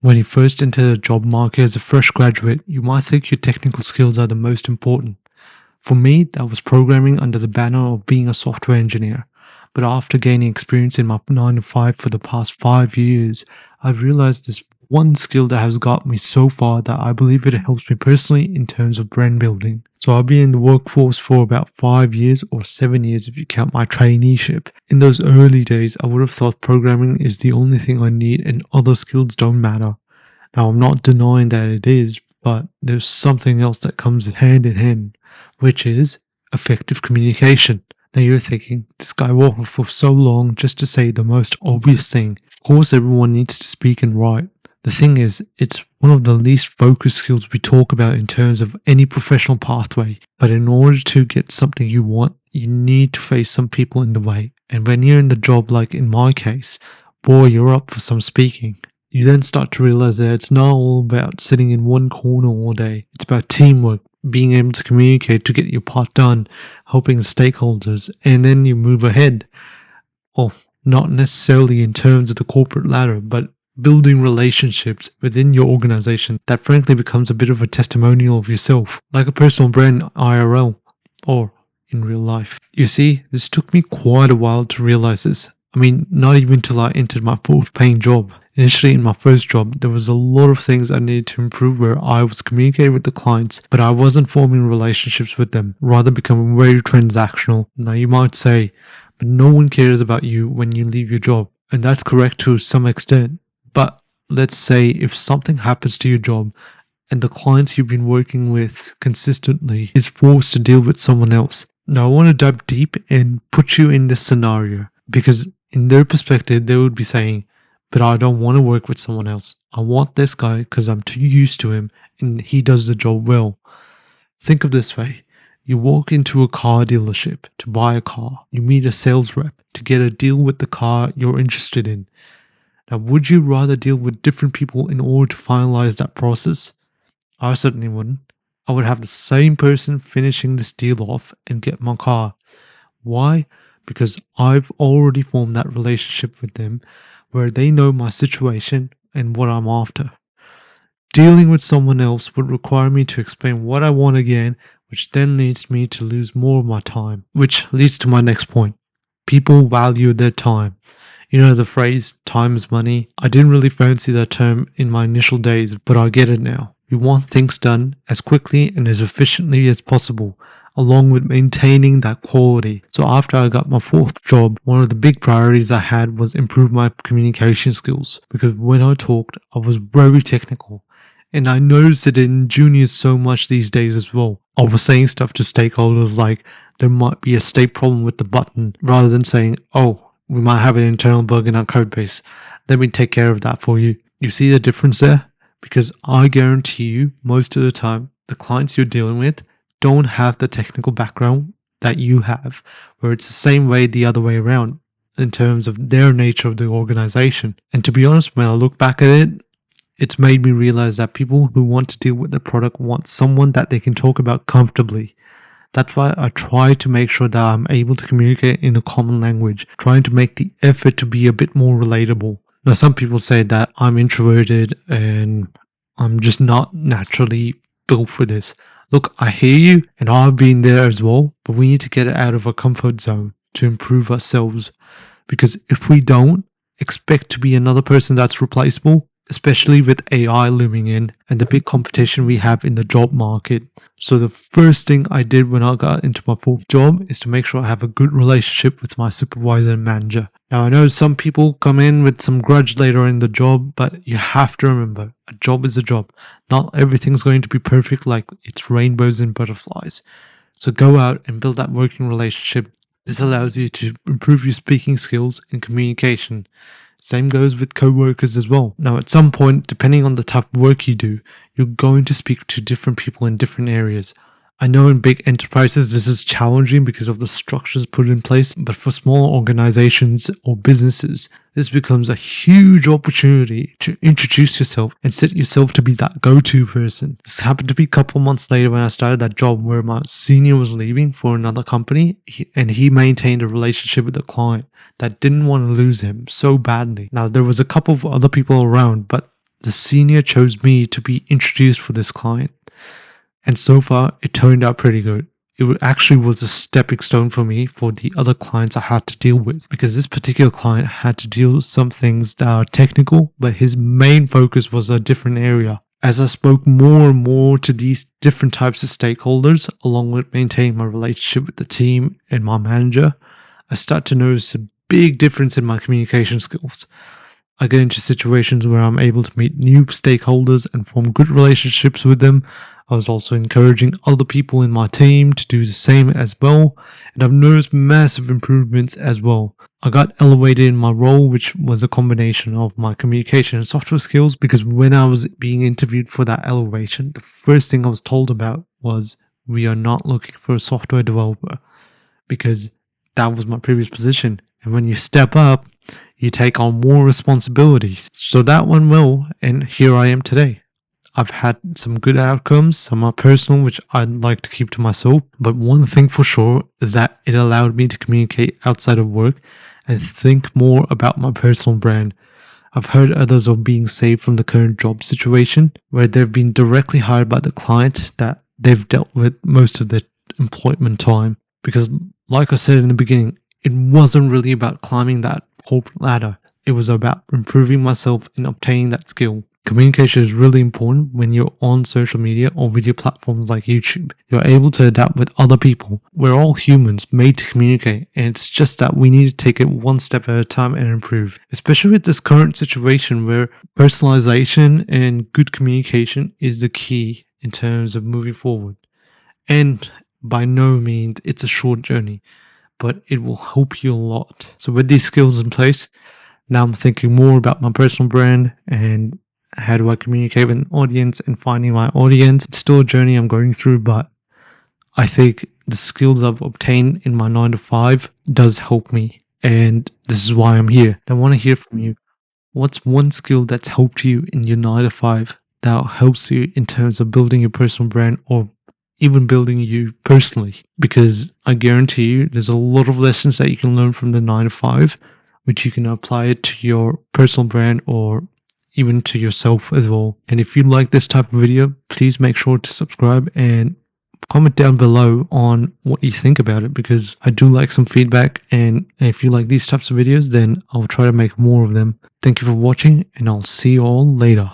When you first enter the job market as a fresh graduate, you might think your technical skills are the most important. For me, that was programming under the banner of being a software engineer. But after gaining experience in my 9 to 5 for the past 5 years, I've realized there's one skill that has got me so far that I believe it helps me personally in terms of brand building. So I've been in the workforce for about 5 years or 7 years if you count my traineeship. In those early days, I would have thought programming is the only thing I need and other skills don't matter. Now, I'm not denying that it is, but there's something else that comes hand in hand, which is effective communication. Now, you're thinking, this guy walked for so long just to say the most obvious thing. Of course, everyone needs to speak and write. The thing is, it's one of the least focused skills we talk about in terms of any professional pathway. But in order to get something you want, you need to face some people in the way. And when you're in the job, like in my case, boy, you're up for some speaking. You then start to realize that it's not all about sitting in one corner all day. It's about teamwork, being able to communicate to get your part done, helping the stakeholders, and then you move ahead. Well, not necessarily in terms of the corporate ladder, but building relationships within your organization that frankly becomes a bit of a testimonial of yourself, like a personal brand IRL or in real life. You see, this took me quite a while to realize this. I mean, not even till I entered my fourth paying job. Initially, in my first job, there was a lot of things I needed to improve where I was communicating with the clients, but I wasn't forming relationships with them, rather becoming very transactional. Now, you might say, but no one cares about you when you leave your job. And that's correct to some extent. But let's say if something happens to your job and the clients you've been working with consistently is forced to deal with someone else. Now, I want to dive deep and put you in this scenario because in their perspective, they would be saying, but I don't want to work with someone else. I want this guy because I'm too used to him and he does the job well. Think of this way. You walk into a car dealership to buy a car. You meet a sales rep to get a deal with the car you're interested in. Now, would you rather deal with different people in order to finalize that process? I certainly wouldn't. I would have the same person finishing this deal off and get my car. Why? Because I've already formed that relationship with them where they know my situation and what I'm after. Dealing with someone else would require me to explain what I want again, which then leads me to lose more of my time, which leads to my next point. People value their time. You know the phrase, time is money? I didn't really fancy that term in my initial days, but I get it now. We want things done as quickly and as efficiently as possible, along with maintaining that quality. So after I got my fourth job, one of the big priorities I had was improve my communication skills, because when I talked, I was very technical. And I noticed it in juniors so much these days as well. I was saying stuff to stakeholders like there might be a state problem with the button, rather than saying, oh, we might have an internal bug in our code base. Let me take care of that for you. You see the difference there? Because I guarantee you, most of the time, the clients you're dealing with don't have the technical background that you have, where it's the same way the other way around in terms of their nature of the organization. And to be honest, when I look back at it, it's made me realize that people who want to deal with the product want someone that they can talk about comfortably. That's why I try to make sure that I'm able to communicate in a common language, trying to make the effort to be a bit more relatable. Now, some people say that I'm introverted and I'm just not naturally built for this. Look, I hear you and I've been there as well, but we need to get out of our comfort zone to improve ourselves. Because if we don't expect to be another person that's replaceable, especially with AI looming in and the big competition we have in the job market. So the first thing I did when I got into my fourth job is to make sure I have a good relationship with my supervisor and manager. Now, I know some people come in with some grudge later in the job, but you have to remember, a job is a job. Not everything's going to be perfect like it's rainbows and butterflies. So go out and build that working relationship. This allows you to improve your speaking skills and communication. Same goes with co-workers as well. Now, at some point, depending on the type of work you do, you're going to speak to different people in different areas. I know in big enterprises, this is challenging because of the structures put in place, but for small organizations or businesses, this becomes a huge opportunity to introduce yourself and set yourself to be that go-to person. This happened to be a couple months later when I started that job where my senior was leaving for another company and he maintained a relationship with the client that didn't want to lose him so badly. Now, there was a couple of other people around, but the senior chose me to be introduced for this client. And so far, it turned out pretty good. Actually was a stepping stone for me for the other clients I had to deal with, because this particular client had to deal with some things that are technical, but his main focus was a different area. As I spoke more and more to these different types of stakeholders, along with maintaining my relationship with the team and my manager, I start to notice a big difference in my communication skills. I get into situations where I'm able to meet new stakeholders and form good relationships with them. I was also encouraging other people in my team to do the same as well, and I've noticed massive improvements as well. I got elevated in my role, which was a combination of my communication and software skills, because when I was being interviewed for that elevation, the first thing I was told about was, we are not looking for a software developer, because that was my previous position. And when you step up, you take on more responsibilities. So that went well, and here I am today. I've had some good outcomes, some are personal, which I'd like to keep to myself. But one thing for sure is that it allowed me to communicate outside of work and think more about my personal brand. I've heard others of being saved from the current job situation, where they've been directly hired by the client that they've dealt with most of their employment time. Because, like I said in the beginning, it wasn't really about climbing that corporate ladder. It was about improving myself and obtaining that skill. Communication is really important when you're on social media or video platforms like YouTube. You're able to adapt with other people. We're all humans made to communicate, and it's just that we need to take it one step at a time and improve. Especially with this current situation where personalization and good communication is the key in terms of moving forward. And by no means it's a short journey, but it will help you a lot. So with these skills in place, now I'm thinking more about my personal brand and how do I communicate with an audience and finding my audience. It's still a journey I'm going through, but I think the skills I've obtained in my 9 to 5 does help me. And this is why I'm here. I want to hear from you. What's one skill that's helped you in your 9 to 5 that helps you in terms of building your personal brand or even building you personally? Because I guarantee you there's a lot of lessons that you can learn from the 9 to 5, which you can apply it to your personal brand or even to yourself as well. And if you like this type of video, please make sure to subscribe and comment down below on what you think about it, because I do like some feedback. And if you like these types of videos, then I'll try to make more of them. Thank you for watching, and I'll see you all later.